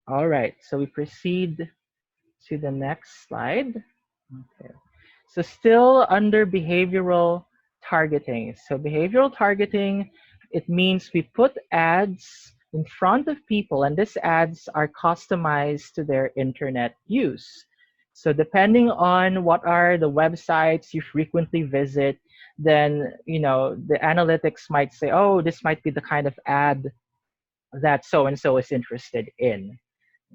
All right, so we proceed to the next slide. Okay. So still under behavioral targeting. So behavioral targeting, it means we put ads in front of people, and these ads are customized to their internet use. So depending on what are the websites you frequently visit, then the analytics might say, oh, this might be the kind of ad that so and so is interested in.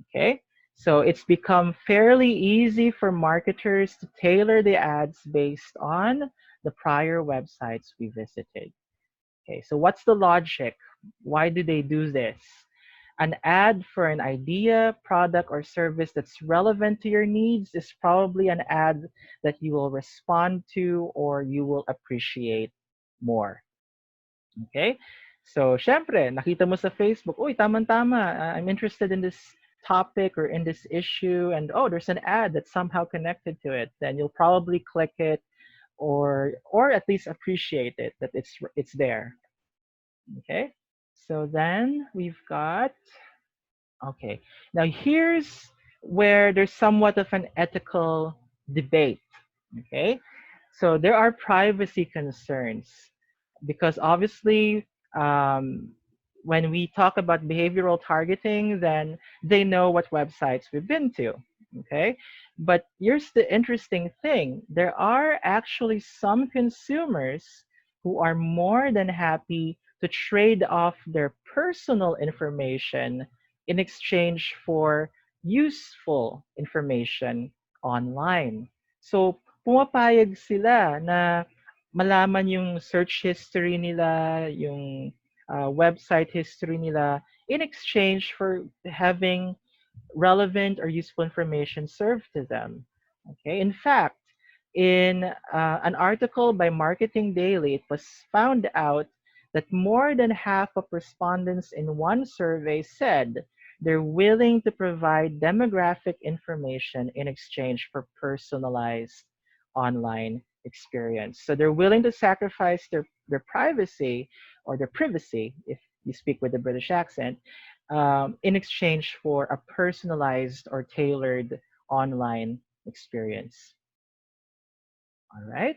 Okay, so it's become fairly easy for marketers to tailor the ads based on the prior websites we visited. Okay, so what's the logic? Why do they do this? An ad for an idea, product, or service that's relevant to your needs is probably an ad that you will respond to or you will appreciate more. Okay? So, syempre, nakita mo sa Facebook, uy, tamang-tama, I'm interested in this topic or in this issue, and oh, there's an ad that's somehow connected to it. Then you'll probably click it or at least appreciate it that it's there. Okay? So then we've got okay. Now here's where there's somewhat of an ethical debate. Okay? So there are privacy concerns because obviously, um, when we talk about behavioral targeting, then they know what websites we've been to. Okay. But here's the interesting thing, there are actually some consumers who are more than happy to trade off their personal information in exchange for useful information online. So, pumapayag sila na malaman yung search history nila, yung website history nila, in exchange for having relevant or useful information served to them. Okay. In fact, in an article by Marketing Daily, it was found out that more than half of respondents in one survey said they're willing to provide demographic information in exchange for personalized online experience. So they're willing to sacrifice their privacy or their privacy, if you speak with a British accent, in exchange for a personalized or tailored online experience. All right.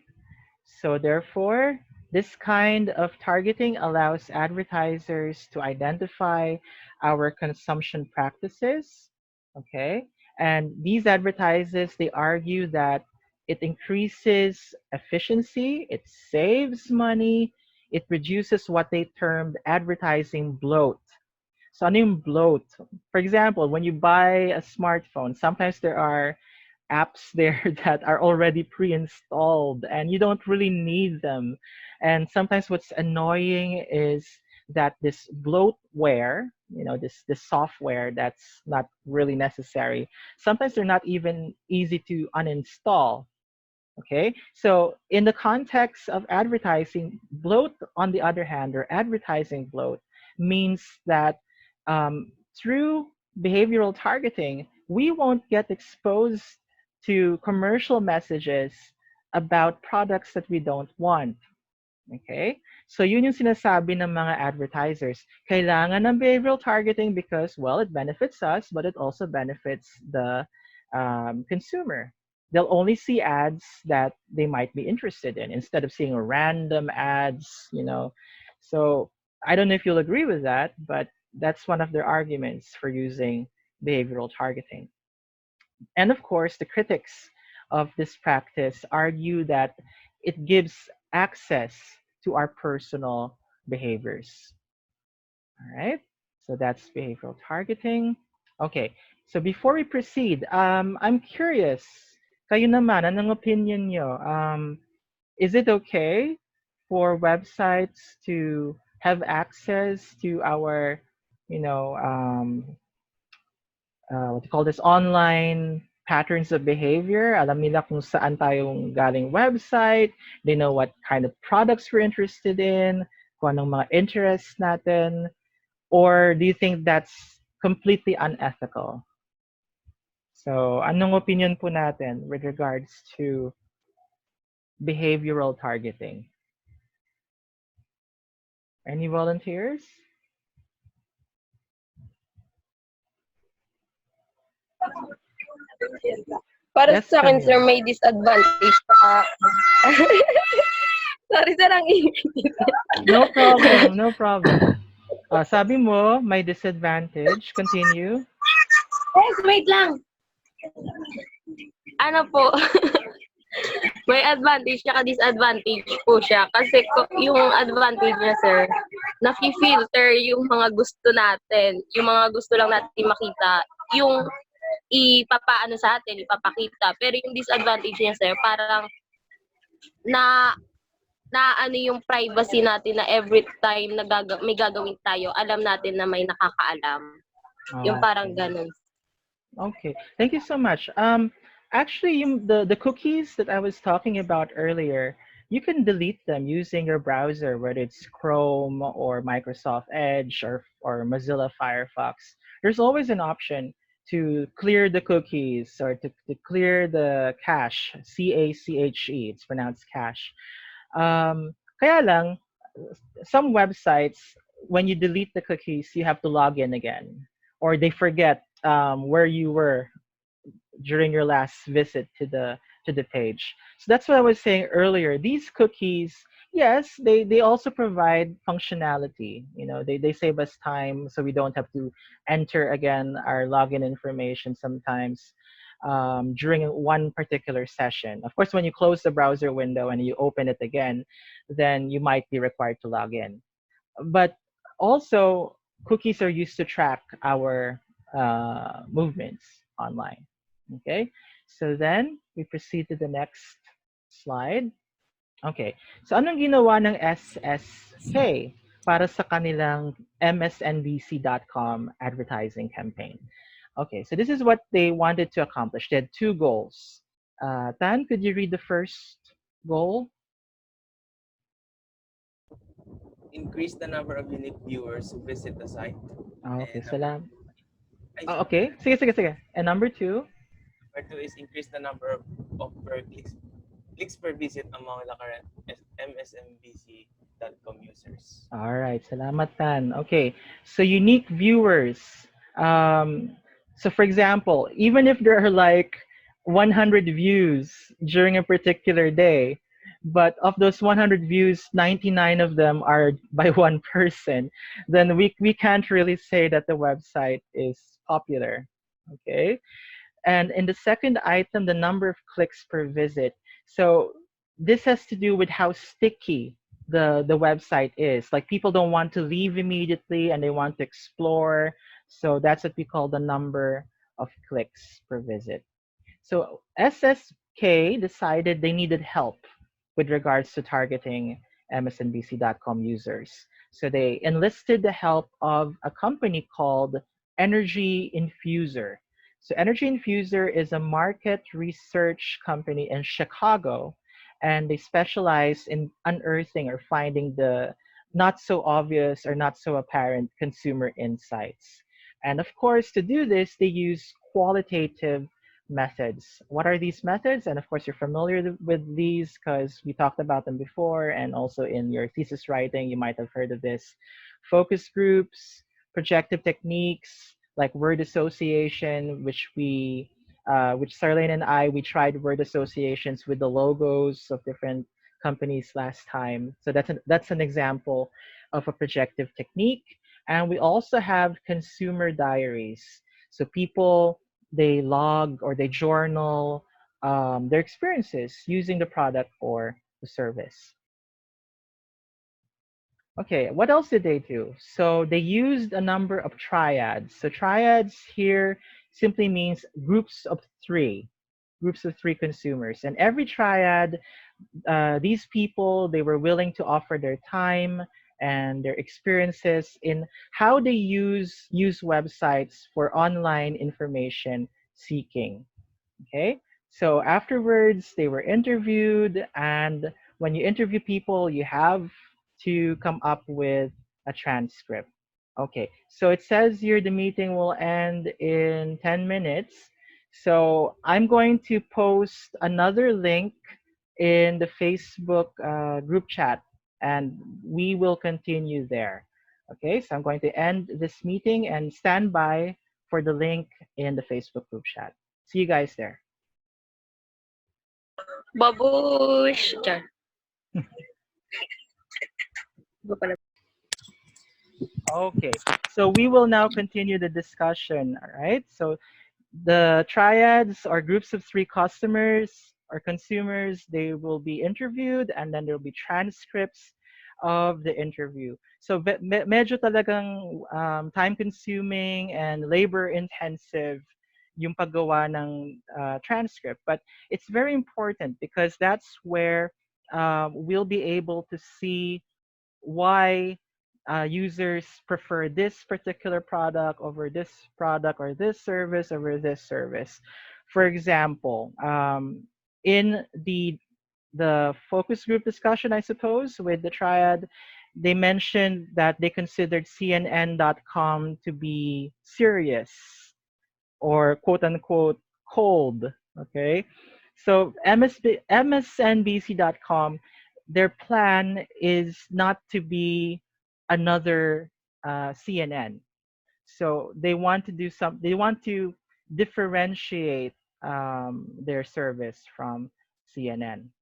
So therefore, this kind of targeting allows advertisers to identify our consumption practices. Okay. And these advertisers, they argue that it increases efficiency, it saves money, it reduces what they termed advertising bloat. So ano yung bloat? For example, when you buy a smartphone, sometimes there are apps there that are already pre-installed and you don't really need them. And sometimes what's annoying is that this bloatware, this software that's not really necessary, sometimes they're not even easy to uninstall. Okay, so in the context of advertising, bloat, on the other hand, or advertising bloat, means that through behavioral targeting, we won't get exposed to commercial messages about products that we don't want. Okay? So yun yung sinasabi ng mga advertisers. Kailangan ng behavioral targeting because, well, it benefits us, but it also benefits the consumer. They'll only see ads that they might be interested in instead of seeing random ads. So I don't know if you'll agree with that, but that's one of their arguments for using behavioral targeting. And of course, the critics of this practice argue that it gives access to our personal behaviors. All right, so that's behavioral targeting. Okay, so before we proceed, I'm curious, kayo naman, anong opinion nyo? Is it okay for websites to have access to our, you know, what do you call this, online patterns of behavior? Alam nila kung saan tayong galing website. They know what kind of products we're interested in, kung anong mga interests natin. Or do you think that's completely unethical? So, anong opinion po natin with regards to behavioral targeting? Any volunteers? Para Yes, sa akin, sir, Camille. may disadvantage pa. Sorry, sir, ang ingay. No problem, no problem. Sabi mo, may disadvantage. Continue. Yes, wait lang. Ano po, may advantage tsaka disadvantage po siya. Kasi yung advantage niya, sir, nafi-filter yung mga gusto natin. Yung mga gusto lang natin makita. Yung ipapaano sa atin, ipapakita. Pero yung disadvantage niya, sir, parang na na ano yung privacy natin na every time na may gagawin tayo, alam natin na may nakakaalam. Yung parang Okay. ganun. Okay. Thank you so much. Actually, the cookies that I was talking about earlier, you can delete them using your browser, whether it's Chrome or Microsoft Edge or Mozilla Firefox. There's always an option to clear the cookies or to clear the cache, CACHE, it's pronounced cache. Kaya lang, some websites, when you delete the cookies, you have to log in again, or they forget where you were during your last visit to the page. So that's what I was saying earlier. These cookies, yes, they also provide functionality. You know, they save us time so we don't have to enter again our login information sometimes during one particular session. Of course, when you close the browser window and you open it again, then you might be required to log in. But also, cookies are used to track our movements online. Okay, so then we proceed to the next slide. Okay, so anong ginawa ng SSK para sa kanilang msnbc.com advertising campaign? Okay, so this is what they wanted to accomplish. They had two goals. Tan, could you read the first goal? Increase the number of unique viewers who visit the site. Okay, And number salam. I, Okay, sige, sige, sige. And number two? number two is increase the number of per clicks per visit among the current msnbc.com users. All right, salamat Tan. Okay, so unique viewers. Um, so for example, even if there are like 100 views during a particular day, but of those 100 views, 99 of them are by one person, then we can't really say that the website is popular. Okay, and in the second item, the number of clicks per visit. So this has to do with how sticky the website is. Like people don't want to leave immediately and they want to explore. So that's what we call the number of clicks per visit. So SSK decided they needed help with regards to targeting MSNBC.com users. So they enlisted the help of a company called Energy Infuser. So Energy Infuser is a market research company in Chicago, and they specialize in unearthing or finding the not so obvious or not so apparent consumer insights. And of course, to do this, they use qualitative methods. What are these methods? And of course, you're familiar with these because we talked about them before, and also in your thesis writing, you might have heard of this. Focus groups, projective techniques like word association, which Sarlene and I, we tried word associations with the logos of different companies last time. So that's an example of a projective technique. And we also have consumer diaries. So people, they log or they journal their experiences using the product or the service. Okay, what else did they do? So they used a number of triads. So triads here simply means groups of three consumers. And every triad, these people, they were willing to offer their time and their experiences in how they use websites for online information seeking. Okay, so afterwards they were interviewed, and when you interview people, you have to come up with a transcript. Okay, so it says here the meeting will end in 10 minutes. So I'm going to post another link in the Facebook group chat, and we will continue there. Okay, so I'm going to end this meeting and stand by for the link in the Facebook group chat. See you guys there. Babush! Char. Iba pala. Okay, so we will now continue the discussion, all right? So the triads are groups of 3 customers or consumers. They will be interviewed and then there will be transcripts of the interview. So medyo talagang time consuming and labor intensive yung paggawa ng transcript. But it's very important because that's where we'll be able to see why users prefer this particular product over this product or this service over this service. For example, in the focus group discussion, I suppose, with the triad, they mentioned that they considered CNN.com to be serious or quote unquote cold. Okay. So MSNBC.com, their plan is not to be another CNN. So they want to do they want to differentiate their service from CNN.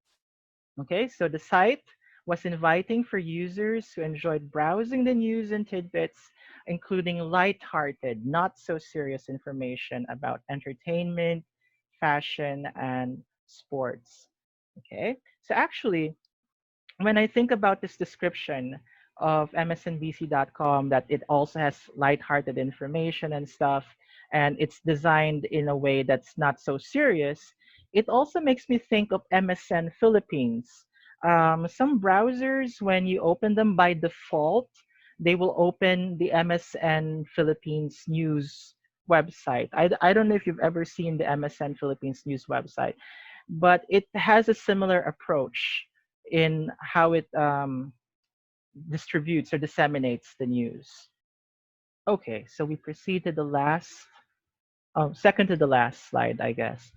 Okay, so the site was inviting for users who enjoyed browsing the news and tidbits, including light-hearted, not so serious information about entertainment, fashion, and sports. Okay, so actually, when I think about this description of MSNBC.com, that it also has lighthearted information and stuff, and it's designed in a way that's not so serious, it also makes me think of MSN Philippines. Some browsers, when you open them by default, they will open the MSN Philippines news website. I don't know if you've ever seen the MSN Philippines news website, but it has a similar approach in how it distributes or disseminates the news. Okay, so we proceed to the second to the last slide, I guess.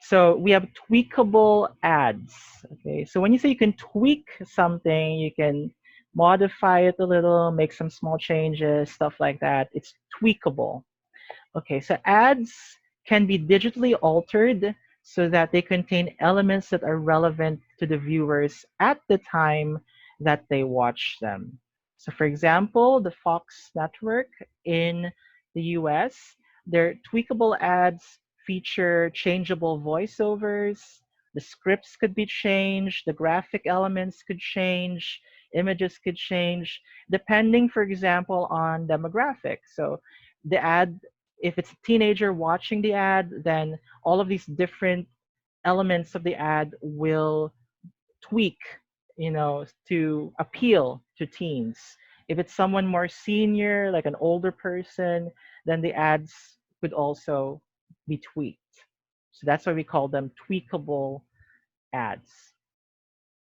So we have tweakable ads. Okay, so when you say you can tweak something, you can modify it a little, make some small changes, stuff like that. It's tweakable. Okay, so ads can be digitally altered so that they contain elements that are relevant to the viewers at the time that they watch them. So for example, the Fox network in the US, their tweakable ads feature changeable voiceovers, the scripts could be changed, the graphic elements could change, images could change, depending, for example, on demographics. So the ad, if it's a teenager watching the ad, then all of these different elements of the ad will tweak, to appeal to teens. If it's someone more senior, like an older person, then the ads could also be tweaked. So that's why we call them tweakable ads.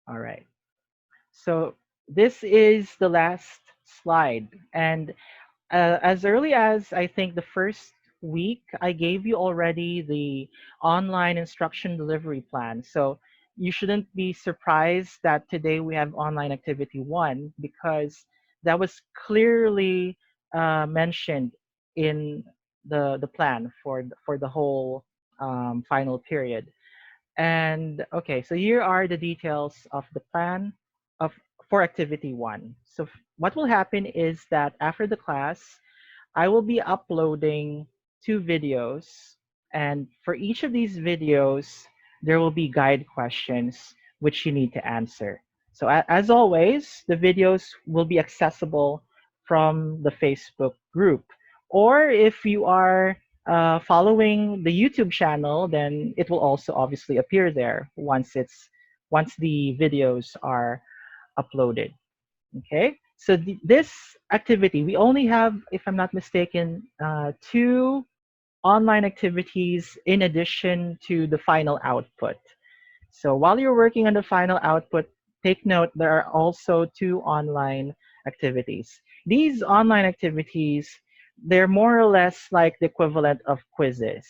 All right. So this is the last slide. And as early as I think the first week, I gave you already the online instruction delivery plan. So you shouldn't be surprised that today we have online activity 1 because that was clearly mentioned in the plan for the whole final period. And okay, so here are the details of the plan of for activity 1. So what will happen is that after the class, I will be uploading 2 videos, and for each of these videos, there will be guide questions which you need to answer. So as always, the videos will be accessible from the Facebook group. Or if you are following the YouTube channel, then it will also obviously appear there once the videos are uploaded. Okay, so this activity, we only have, if I'm not mistaken, 2 online activities in addition to the final output. So while you're working on the final output, take note there are also 2 online activities. These online activities, they're more or less like the equivalent of quizzes.